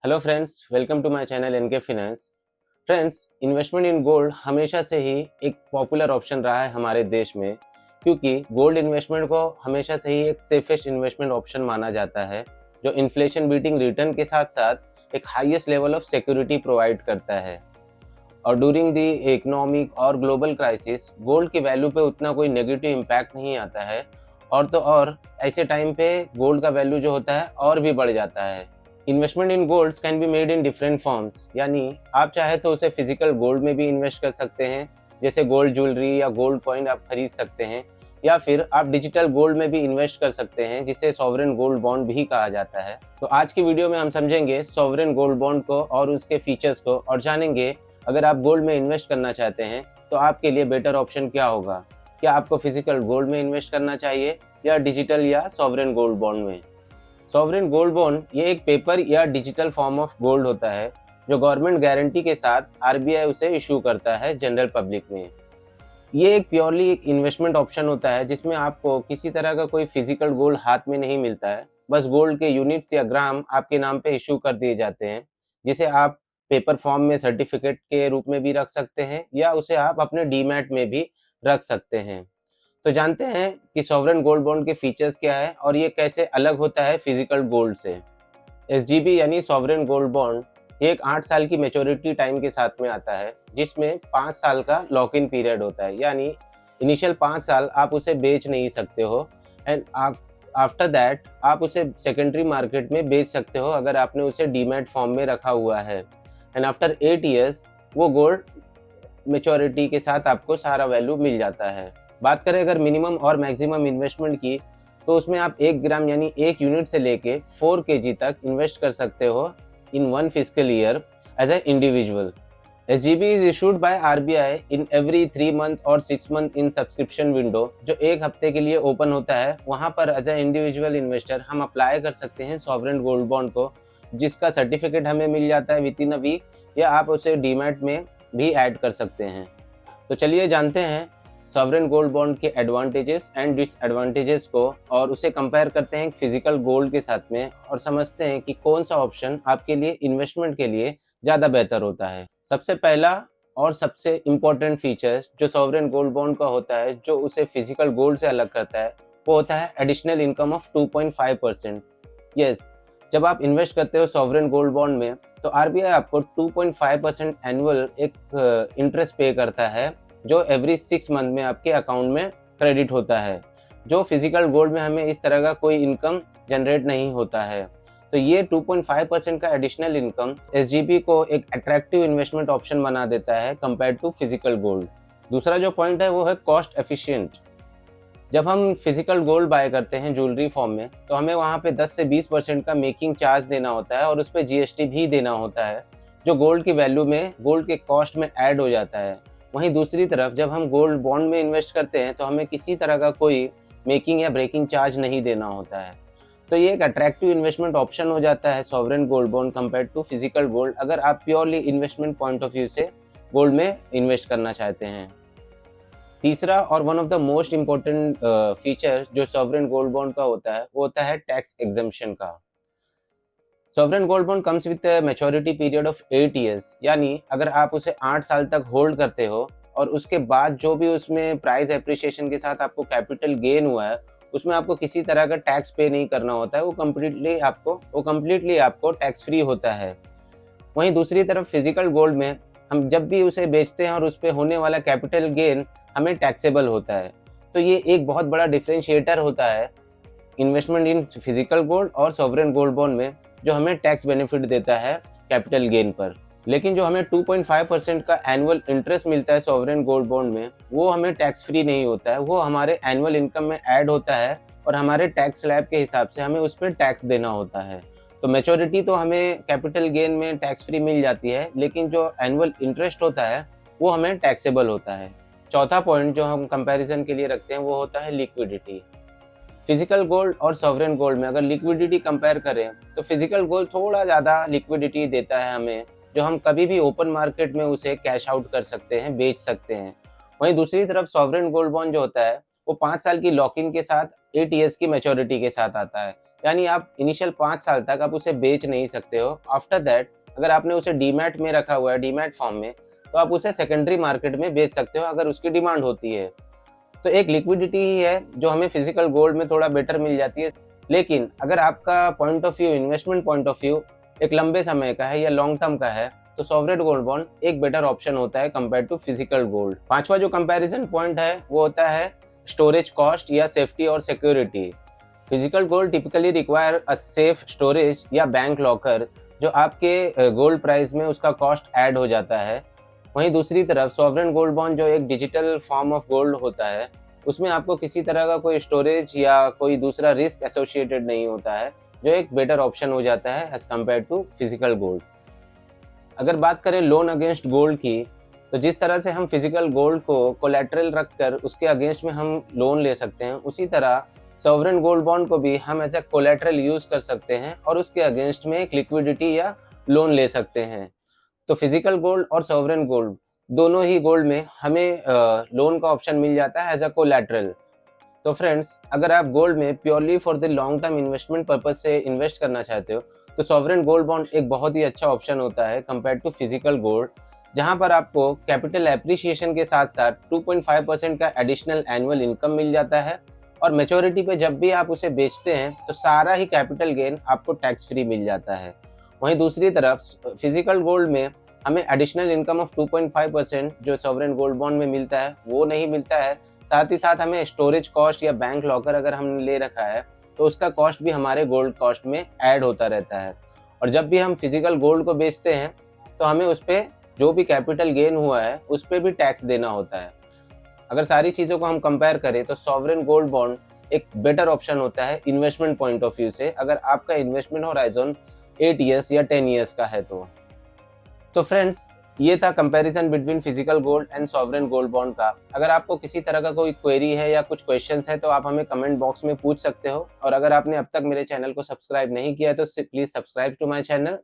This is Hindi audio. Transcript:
Hello friends, welcome to my channel NK finance. Friends, investment in gold हमेशा से ही एक पॉपुलर ऑप्शन रहा है हमारे देश में, क्योंकि गोल्ड इन्वेस्टमेंट को हमेशा से ही एक सेफेस्ट इन्वेस्टमेंट ऑप्शन माना जाता है, जो इन्फ्लेशन बीटिंग रिटर्न के साथ साथ एक highest level of security provide करता है। और ड्यूरिंग दी इकोनॉमिक और ग्लोबल क्राइसिस गोल्ड की वैल्यू पे उतना कोई नेगेटिव इम्पैक्ट नहीं आता है, और तो और ऐसे टाइम पे गोल्ड का वैल्यू जो होता है और भी बढ़ जाता है। Investment in golds can be made in different forms, यानी आप चाहे तो उसे फिजिकल गोल्ड में भी इन्वेस्ट कर सकते हैं, जैसे गोल्ड ज्वेलरी या गोल्ड कॉइन आप खरीद सकते हैं, या फिर आप डिजिटल गोल्ड में भी इन्वेस्ट कर सकते हैं, जिसे सॉवरेन गोल्ड बॉन्ड भी कहा जाता है। तो आज की वीडियो में हम समझेंगे सॉवरेन गोल्ड बॉन्ड को और उसके फीचर्स को, और जानेंगे अगर आप गोल्ड में इन्वेस्ट करना चाहते हैं तो आपके लिए बेटर ऑप्शन क्या होगा। क्या आपको फिजिकल गोल्ड में इन्वेस्ट करना चाहिए या डिजिटल या सॉवरेन गोल्ड बॉन्ड में। सॉवरेन गोल्ड बॉन्ड ये एक पेपर या डिजिटल फॉर्म ऑफ गोल्ड होता है जो गवर्नमेंट गारंटी के साथ आरबीआई उसे इशू करता है जनरल पब्लिक में। ये एक प्योरली एक इन्वेस्टमेंट ऑप्शन होता है जिसमें आपको किसी तरह का कोई फिजिकल गोल्ड हाथ में नहीं मिलता है, बस गोल्ड के यूनिट्स या ग्राम आपके नाम पे इशू कर दिए जाते हैं, जिसे आप पेपर फॉर्म में सर्टिफिकेट के रूप में भी रख सकते हैं या उसे आप अपने डीमैट में भी रख सकते हैं। तो जानते हैं कि सॉवरेन गोल्ड बॉन्ड के फीचर्स क्या है और ये कैसे अलग होता है फिजिकल गोल्ड से। एसजीबी यानी सॉवरेन गोल्ड बॉन्ड ये एक 8 साल की मैच्योरिटी टाइम के साथ में आता है, जिसमें 5 साल का लॉक इन पीरियड होता है, यानी इनिशियल 5 साल आप उसे बेच नहीं सकते हो, एंड आफ्टर दैट आप उसे सेकेंडरी मार्केट में बेच सकते हो अगर आपने उसे डीमैट फॉर्म में रखा हुआ है। एंड आफ्टर 8 ईयर्स वो गोल्ड मैच्योरिटी के साथ आपको सारा वैल्यू मिल जाता है। बात करें अगर मिनिमम और मैक्सिमम इन्वेस्टमेंट की, तो उसमें आप 1 ग्राम यानी 1 यूनिट से लेके 4 केजी तक इन्वेस्ट कर सकते हो in 1 physical year as a individual. SGB is issued by RBI in every 3 month और 6 मंथ इन सब्सक्रिप्शन विंडो, जो 1 हफ्ते के लिए ओपन होता है। वहाँ पर एज ए इंडिविजुअल इन्वेस्टर हम अप्लाई कर सकते हैं सॉवरेन गोल्ड बॉन्ड को, जिसका सर्टिफिकेट हमें मिल जाता है विद इन अ वीक, या आप उसे डीमैट में भी ऐड कर सकते हैं। तो चलिए जानते हैं सॉवरेन गोल्ड बॉन्ड के एडवांटेजेस एंड डिसएडवांटेजेस को, और उसे कंपेयर करते हैं फिजिकल गोल्ड के साथ में, और समझते हैं कि कौन सा ऑप्शन आपके लिए इन्वेस्टमेंट के लिए ज़्यादा बेहतर होता है। सबसे पहला और सबसे इम्पोर्टेंट फीचर जो सॉवरेन गोल्ड बॉन्ड का होता है, जो उसे फिजिकल गोल्ड से अलग करता है, वो होता है एडिशनल इनकम ऑफ 2.5%। यस, जब आप इन्वेस्ट करते हो सॉवरेन गोल्ड बॉन्ड में, तो आरबीआई आपको 2.5% एनुअल एक इंटरेस्ट पे करता है, जो एवरी 6 मंथ में आपके अकाउंट में क्रेडिट होता है। जो फिजिकल गोल्ड में हमें इस तरह का कोई इनकम जनरेट नहीं होता है। तो ये 2.5% का एडिशनल इनकम एसजीपी को एक अट्रैक्टिव इन्वेस्टमेंट ऑप्शन बना देता है कंपेयर टू फिजिकल गोल्ड। दूसरा जो पॉइंट है वो है कॉस्ट एफिशिएंट। जब हम फिजिकल गोल्ड बाय करते हैं ज्वेलरी फॉर्म में, तो हमें वहाँ पे 10 से 20% का मेकिंग चार्ज देना होता है, और उस पर जीएसटी भी देना होता है, जो गोल्ड की वैल्यू में, गोल्ड के कॉस्ट में ऐड हो जाता है। वहीं दूसरी तरफ जब हम गोल्ड बॉन्ड में इन्वेस्ट करते हैं तो हमें किसी तरह का कोई मेकिंग या ब्रेकिंग चार्ज नहीं देना होता है। तो ये एक अट्रैक्टिव इन्वेस्टमेंट ऑप्शन हो जाता है sovereign gold bond compare to physical gold, अगर आप purely investment point of view से गोल्ड में इन्वेस्ट करना चाहते हैं। तीसरा और one of the most important feature जो सॉवरेन गोल्ड बॉन्ड का होता है, वो होता है टैक्स एग्जम्पशन का। Sovereign gold bond comes with maturity period of 8 years, यानी अगर आप उसे 8 साल तक होल्ड करते हो और उसके बाद जो भी उसमें प्राइस एप्रिसिएशन के साथ आपको कैपिटल गेन हुआ है, उसमें आपको किसी तरह का टैक्स पे नहीं करना होता है। वो कम्प्लीटली आपको टैक्स फ्री होता है। वहीं दूसरी तरफ फिजिकल गोल्ड में हम जब भी उसे बेचते हैं और उस पर होने वाला कैपिटल गेन हमें टैक्सेबल होता है। तो ये एक बहुत बड़ा डिफरेंशिएटर होता है इन्वेस्टमेंट इन फिजिकल गोल्ड और सॉवरेन गोल्ड बॉन्ड में, जो हमें टैक्स बेनिफिट देता है कैपिटल गेन पर। लेकिन जो हमें 2.5% का एनुअल इंटरेस्ट मिलता है सॉवरेन गोल्ड बॉन्ड में, वो हमें टैक्स फ्री नहीं होता है, वो हमारे एनुअल इनकम में ऐड होता है, और हमारे टैक्स स्लैब के हिसाब से हमें उस पर टैक्स देना होता है। तो मैच्योरिटी तो हमें कैपिटल गेन में टैक्स फ्री मिल जाती है, लेकिन जो एनुअल इंटरेस्ट होता है वो हमें टैक्सेबल होता है। चौथा पॉइंट जो हम कंपैरिजन के लिए रखते हैं वो होता है लिक्विडिटी। फिजिकल गोल्ड और सॉवरेन गोल्ड में अगर लिक्विडिटी कंपेयर करें, तो फिजिकल गोल्ड थोड़ा ज़्यादा लिक्विडिटी देता है हमें, जो हम कभी भी ओपन मार्केट में उसे कैश आउट कर सकते हैं, बेच सकते हैं। वहीं दूसरी तरफ सॉवरेन गोल्ड बॉन्ड जो होता है वो 5 साल की लॉक इन के साथ 8 ईयर्स की मैच्योरिटी के साथ आता है, यानी आप इनिशियल 5 साल तक आप उसे बेच नहीं सकते हो। आफ्टर दैट अगर आपने उसे डीमैट में रखा हुआ है, डीमैट फॉर्म में, तो आप उसे सेकेंडरी मार्केट में बेच सकते हो अगर उसकी डिमांड होती है। तो एक लिक्विडिटी ही है जो हमें फिजिकल गोल्ड में थोड़ा बेटर मिल जाती है। लेकिन अगर आपका point of view, investment point of view एक लंबे समय का है या लॉन्ग टर्म का है, तो सॉवरेन गोल्ड बॉन्ड एक बेटर ऑप्शन होता है कंपेयर टू फिजिकल गोल्ड। पांचवा जो कंपैरिजन पॉइंट है वो होता है स्टोरेज कॉस्ट या सेफ्टी और security. Physical gold typically require a safe storage या बैंक लॉकर, जो आपके गोल्ड प्राइस में उसका कॉस्ट ऐड हो जाता है। वहीं दूसरी तरफ सॉवरेन गोल्ड बॉन्ड जो एक डिजिटल फॉर्म ऑफ गोल्ड होता है, उसमें आपको किसी तरह का कोई स्टोरेज या कोई दूसरा रिस्क एसोसिएटेड नहीं होता है, जो एक बेटर ऑप्शन हो जाता है as compare to physical gold. अगर बात करें लोन अगेंस्ट गोल्ड की, तो जिस तरह से हम फिजिकल गोल्ड को कोलैटरल रखकर उसके अगेंस्ट में हम लोन ले सकते हैं, उसी तरह सॉवरेन गोल्ड बॉन्ड को भी हम एज ए कोलैटरल यूज कर सकते हैं और उसके अगेंस्ट में एक लिक्विडिटी या लोन ले सकते हैं। तो फिजिकल गोल्ड और सॉवरेन गोल्ड दोनों ही गोल्ड में हमें लोन का ऑप्शन मिल जाता है एज अ कोलैटरल। तो फ्रेंड्स, अगर आप गोल्ड में purely for the long term investment purpose से इन्वेस्ट करना चाहते हो, तो सॉवरेन गोल्ड बॉन्ड एक बहुत ही अच्छा ऑप्शन होता है कंपेयर टू फिजिकल गोल्ड, जहां पर आपको कैपिटल एप्रिसिएशन के साथ साथ 2.5% का एडिशनल एनुअल इनकम मिल जाता है और मेच्योरिटी पे जब भी आप उसे बेचते हैं तो सारा ही कैपिटल गेन आपको टैक्स फ्री मिल जाता है। वहीं दूसरी तरफ फिजिकल गोल्ड में हमें एडिशनल इनकम ऑफ 2.5% जो सॉवरेन गोल्ड बॉन्ड में मिलता है वो नहीं मिलता है। साथ ही साथ हमें स्टोरेज कॉस्ट या बैंक लॉकर अगर हमने ले रखा है तो उसका कॉस्ट भी हमारे गोल्ड कॉस्ट में ऐड होता रहता है। और जब भी हम फिजिकल गोल्ड को बेचते हैं तो हमें उस पर जो भी कैपिटल गेन हुआ है उस पर भी टैक्स देना होता है। अगर सारी चीज़ों को हम कंपेयर करें तो सॉवरेन गोल्ड बॉन्ड एक बेटर ऑप्शन होता है इन्वेस्टमेंट पॉइंट ऑफ व्यू से, अगर आपका इन्वेस्टमेंट होराइजन 8 ईयर्स या 10 ईयर्स का है तो फ्रेंड्स, ये था comparison between physical gold and sovereign gold bond का। अगर आपको किसी तरह का कोई क्वेरी है या कुछ क्वेश्चंस है तो आप हमें कमेंट बॉक्स में पूछ सकते हो। और अगर आपने अब तक मेरे चैनल को सब्सक्राइब नहीं किया है तो please subscribe to my channel